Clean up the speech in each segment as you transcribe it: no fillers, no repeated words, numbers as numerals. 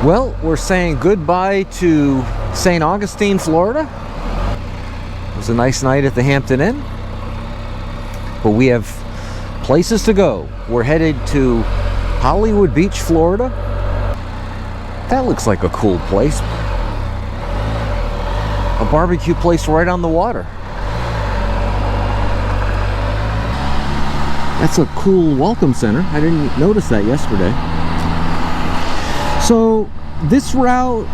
Well, we're saying goodbye to St. Augustine, Florida. It was a nice night at the Hampton Inn, but we have places to go. We're headed to Hollywood Beach, Florida. That looks like a cool place. A barbecue place right on the water. That's a cool welcome center. I didn't notice that yesterday. So this route,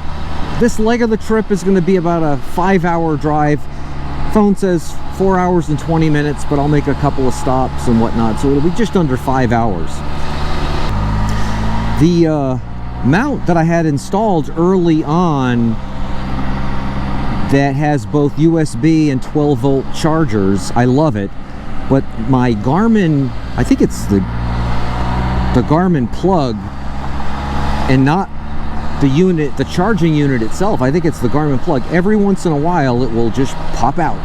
this leg of the trip is going to be about a 5-hour drive. Phone says 4 hours and 20 minutes, but I'll make a couple of stops and whatnot, so it'll be just under 5 hours. The mount that I had installed early on that has both USB and 12-volt chargers, I love it, but my Garmin, I think it's the Garmin plug and not the unit, the charging unit itself. I think it's the Garmin plug. Every once in a while it will just pop out.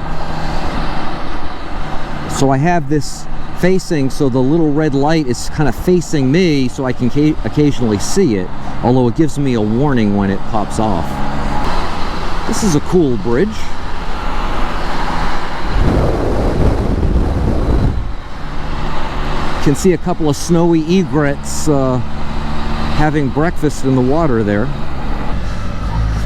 So I have this facing, so the little red light is kind of facing me, so I can occasionally see it, although it gives me a warning when it pops off. This is a cool bridge. You can see a couple of snowy egrets having breakfast in the water there.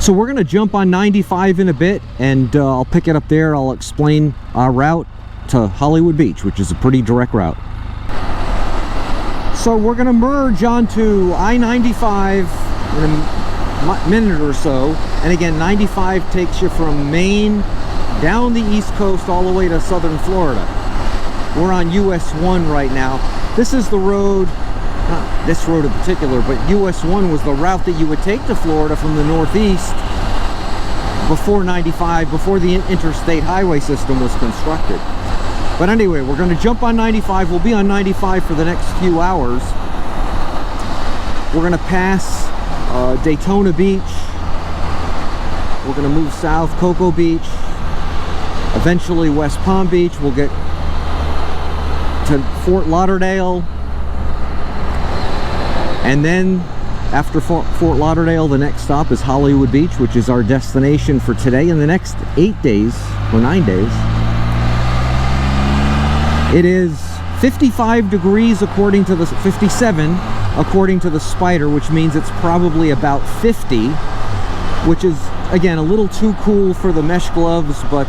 So we're going to jump on 95 in a bit, and I'll pick it up there. I'll explain our route to Hollywood Beach, which is a pretty direct route. So we're going to merge onto I-95 in a minute or so. And again, 95 takes you from Maine down the East Coast all the way to southern Florida. We're on US 1 right now. This is the road, not this road in particular, but US 1 was the route that you would take to Florida from the Northeast before 95, before the interstate highway system was constructed. But anyway, we're going to jump on 95. We'll be on 95 for the next few hours. We're going to pass Daytona Beach. We're going to move south, Cocoa Beach. Eventually West Palm Beach. We'll get to Fort Lauderdale. And then after Fort Lauderdale, the next stop is Hollywood Beach, which is our destination for today and the next 8 days or 9 days. It is 55 degrees according to the 57 according to the Spyder, which means it's probably about 50, which is again a little too cool for the mesh gloves, but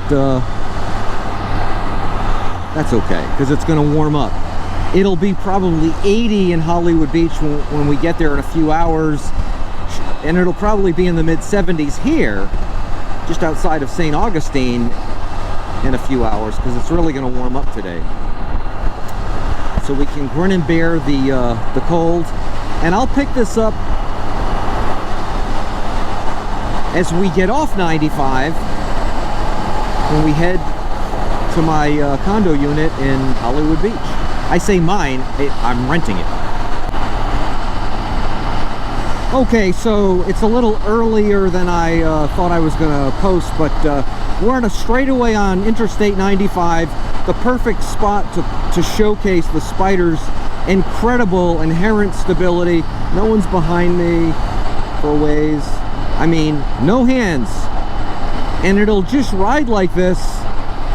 that's okay because it's going to warm up. It'll be probably 80 in Hollywood Beach when we get there in a few hours, and it'll probably be in the mid-70s here just outside of St. Augustine in a few hours, because it's really going to warm up today. So we can grin and bear the cold. And I'll pick this up as we get off 95 when we head to my condo unit in Hollywood Beach. I say mine, I'm renting it. Okay, so it's a little earlier than I thought I was going to post, but we're on a straightaway on Interstate 95, the perfect spot to showcase the Spyder's incredible inherent stability. No one's behind me for a ways. I mean, no hands. And it'll just ride like this,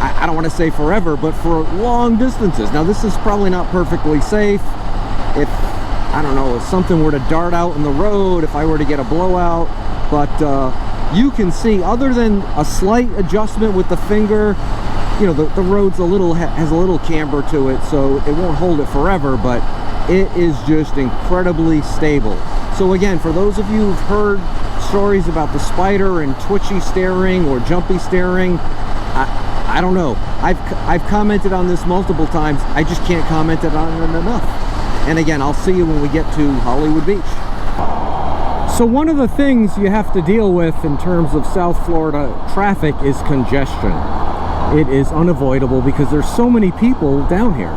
I don't want to say forever, but for long distances. Now, this is probably not perfectly safe. If, I don't know, if something were to dart out in the road, if I were to get a blowout, but you can see, other than a slight adjustment with the finger, you know, the road's has a little camber to it, so it won't hold it forever, but it is just incredibly stable. So again, for those of you who've heard stories about the Spyder and twitchy steering or jumpy steering, I don't know. I've commented on this multiple times. I just can't comment on it enough. And again, I'll see you when we get to Hollywood Beach. So one of the things you have to deal with in terms of South Florida traffic is congestion. It is unavoidable because there's so many people down here.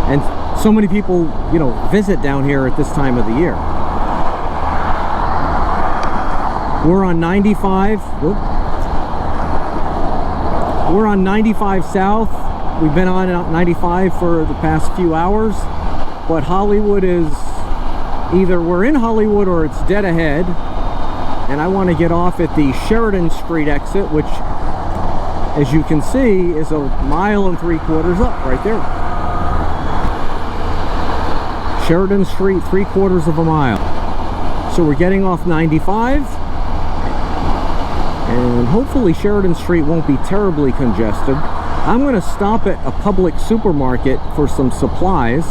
And so many people, you know, visit down here at this time of the year. We're on 95. Whoop. We're on 95 South. We've been on 95 for the past few hours. But Hollywood is either we're in Hollywood or it's dead ahead. and I want to get off at the Sheridan Street exit, which, as you can see, is 1.75 miles up right there. Sheridan Street, 3/4 mile. So we're getting off 95, and hopefully Sheridan Street won't be terribly congested. I'm going to stop at a public supermarket for some supplies,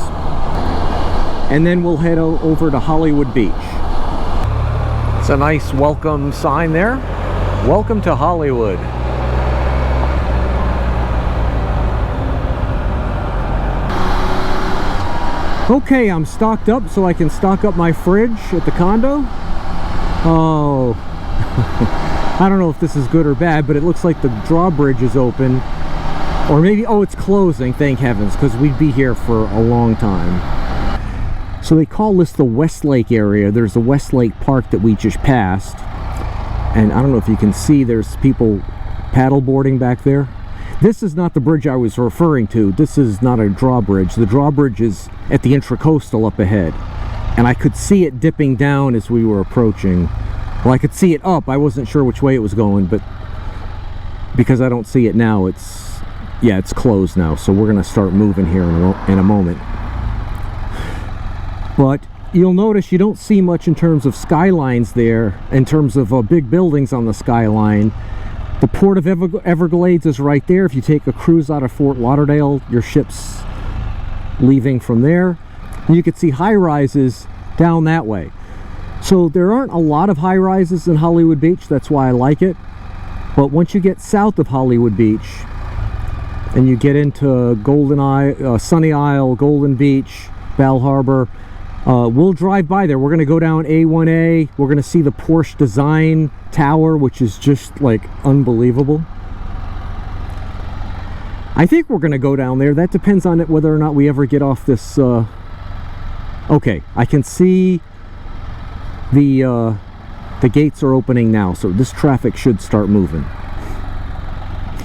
and then we'll head over to Hollywood Beach. It's a nice welcome sign there. Welcome to Hollywood. Okay, I'm stocked up so I can stock up my fridge at the condo. Oh, I don't know if this is good or bad, but it looks like the drawbridge is open. Or maybe, oh, it's closing, thank heavens, because we'd be here for a long time. So they call this the Westlake area. There's the Westlake Park that we just passed. And I don't know if you can see, there's people paddleboarding back there. This is not the bridge I was referring to. This is not a drawbridge. The drawbridge is at the Intracoastal up ahead. And I could see it dipping down as we were approaching. Well, I could see it up. I wasn't sure which way it was going, but because I don't see it now, it's closed now. So we're going to start moving here in a moment. But you'll notice you don't see much in terms of skylines there, in terms of big buildings on the skyline. The Port of Everglades is right there. If you take a cruise out of Fort Lauderdale, your ship's leaving from there. And you can see high-rises down that way. So there aren't a lot of high-rises in Hollywood Beach. That's why I like it. But once you get south of Hollywood Beach and you get into Sunny Isle, Golden Beach, Bal Harbor, we'll drive by there. We're going to go down A1A. We're going to see the Porsche Design Tower, which is just like unbelievable. I think we're going to go down there. That depends on whether or not we ever get off this. Okay, I can see the gates are opening now, so this traffic should start moving.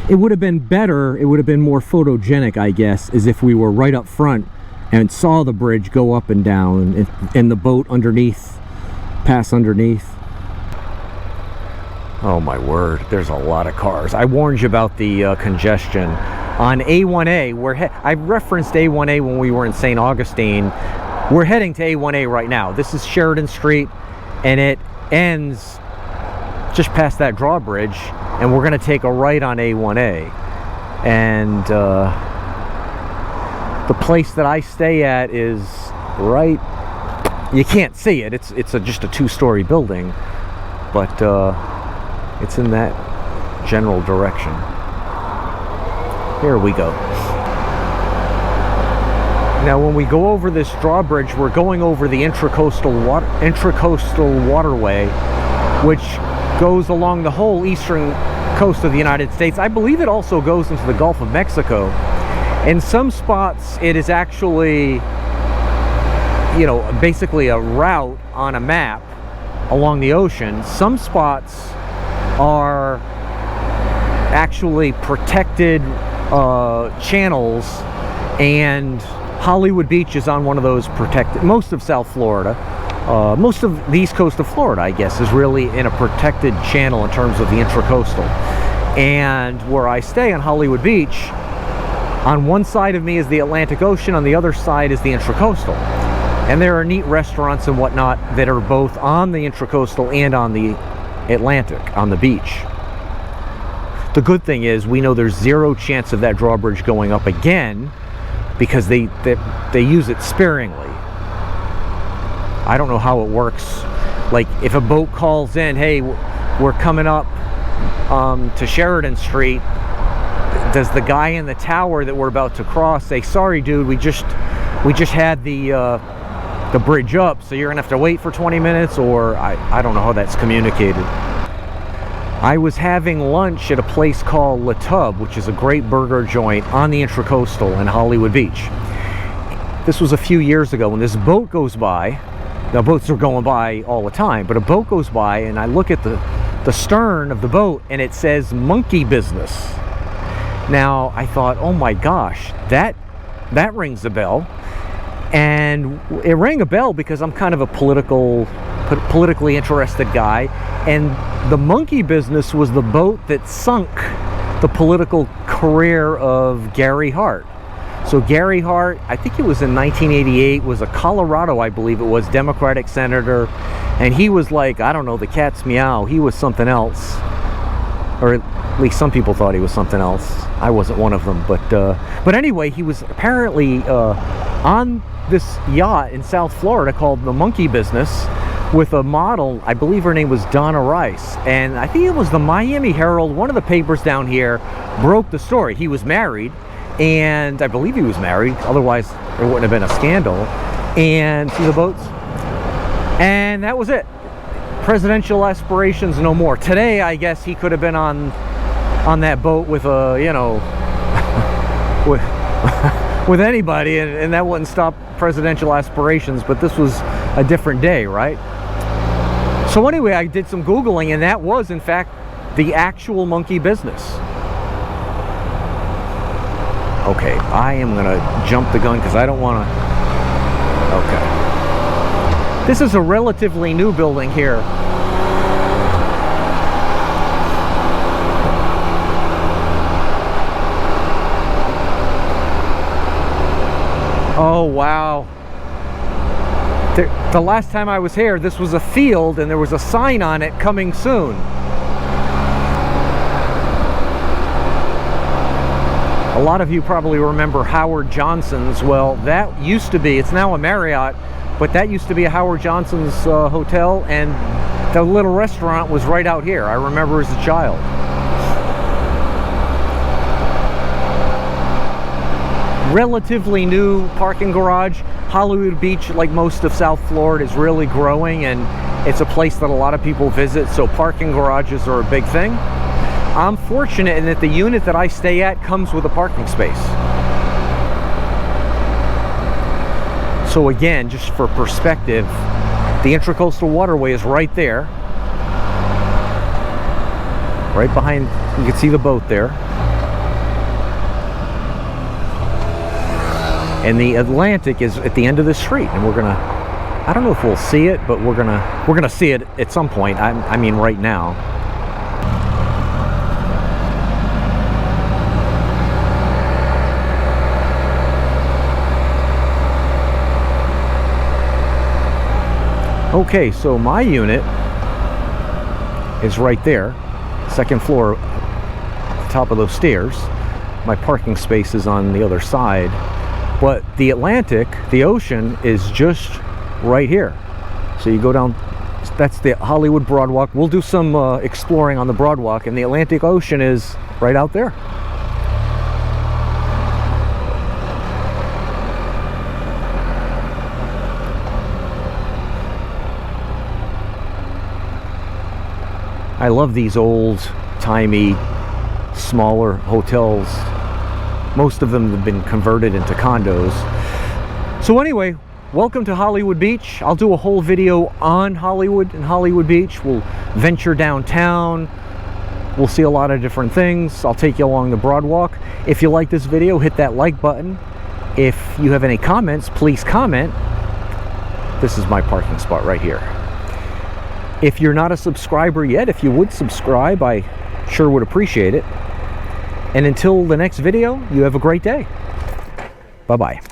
It would have been better, it would have been more photogenic, I guess, as if we were right up front and saw the bridge go up and down and the boat underneath, pass underneath. Oh my word, there's a lot of cars. I warned you about the congestion. On A1A, I referenced A1A when we were in St. Augustine. We're heading to A1A right now. This is Sheridan Street, and it ends just past that drawbridge, and we're going to take a right on A1A. And the place that I stay at is right, you can't see it, it's just a 2-story building, but it's in that general direction. Here we go. Now when we go over this drawbridge, we're going over the Intracoastal Waterway, which goes along the whole eastern coast of the United States. I believe it also goes into the Gulf of Mexico. In some spots, it is actually, you know, basically a route on a map along the ocean. Some spots are actually protected channels, and Hollywood Beach is on one of those protected. Most of South Florida, most of the east coast of Florida, I guess, is really in a protected channel in terms of the Intracoastal. And where I stay on Hollywood Beach, on one side of me is the Atlantic Ocean, on the other side is the Intracoastal. And there are neat restaurants and whatnot that are both on the Intracoastal and on the Atlantic, on the beach. The good thing is we know there's zero chance of that drawbridge going up again, because they use it sparingly. I don't know how it works. Like if a boat calls in, hey, we're coming up to Sheridan Street, does the guy in the tower that we're about to cross say, sorry dude, we just had the bridge up, so you're gonna have to wait for 20 minutes, or I don't know how that's communicated. I was having lunch at a place called La Tub, which is a great burger joint on the Intracoastal in Hollywood Beach. This was a few years ago when this boat goes by. Now boats are going by all the time, but a boat goes by and I look at the stern of the boat and it says monkey business. Now I thought, oh my gosh, that rings a bell. And it rang a bell because I'm kind of a political politically interested guy. And the monkey business was the boat that sunk the political career of Gary Hart. So Gary Hart, I think it was in 1988, was a Colorado, I believe it was, Democratic senator. And he was like, I don't know, the cat's meow. He was something else. Or at least some people thought he was something else. I wasn't one of them. But anyway, he was apparently on this yacht in South Florida called the Monkey Business with a model. I believe her name was Donna Rice. And I think it was the Miami Herald, one of the papers down here, broke the story. He was married. And I believe he was married. Otherwise, there wouldn't have been a scandal. And see the boats? And that was it. Presidential aspirations no more. Today, I guess he could have been on that boat with a, you know, with anybody, and that wouldn't stop presidential aspirations. But this was a different day, right? So anyway, I did some Googling, and that was, in fact, the actual monkey business. Okay, I am gonna jump the gun because I don't want to. Okay. This is a relatively new building here. Oh, wow. The last time I was here, this was a field and there was a sign on it, coming soon. A lot of you probably remember Howard Johnson's. Well, that used to be, it's now a Marriott, but that used to be a Howard Johnson's hotel, and the little restaurant was right out here. I remember as a child. Relatively new parking garage. Hollywood Beach, like most of South Florida, is really growing, and it's a place that a lot of people visit, so parking garages are a big thing. I'm fortunate in that the unit that I stay at comes with a parking space. So again, just for perspective, the Intracoastal Waterway is right there. Right behind, you can see the boat there. And the Atlantic is at the end of the street, and we're gonna, I don't know if we'll see it, but we're gonna see it at some point. I mean right now. Okay, so my unit is right there, second floor, top of those stairs. My parking space is on the other side, but the Atlantic, the ocean, is just right here. So you go down, that's the Hollywood Broadwalk. We'll do some exploring on the Broadwalk, and the Atlantic Ocean is right out there. I love these old-timey, smaller hotels. Most of them have been converted into condos. So anyway, welcome to Hollywood Beach. I'll do a whole video on Hollywood and Hollywood Beach. We'll venture downtown. We'll see a lot of different things. I'll take you along the Broadwalk. If you like this video, hit that like button. If you have any comments, please comment. This is my parking spot right here. If you're not a subscriber yet, if you would subscribe, I sure would appreciate it. And until the next video, you have a great day. Bye-bye.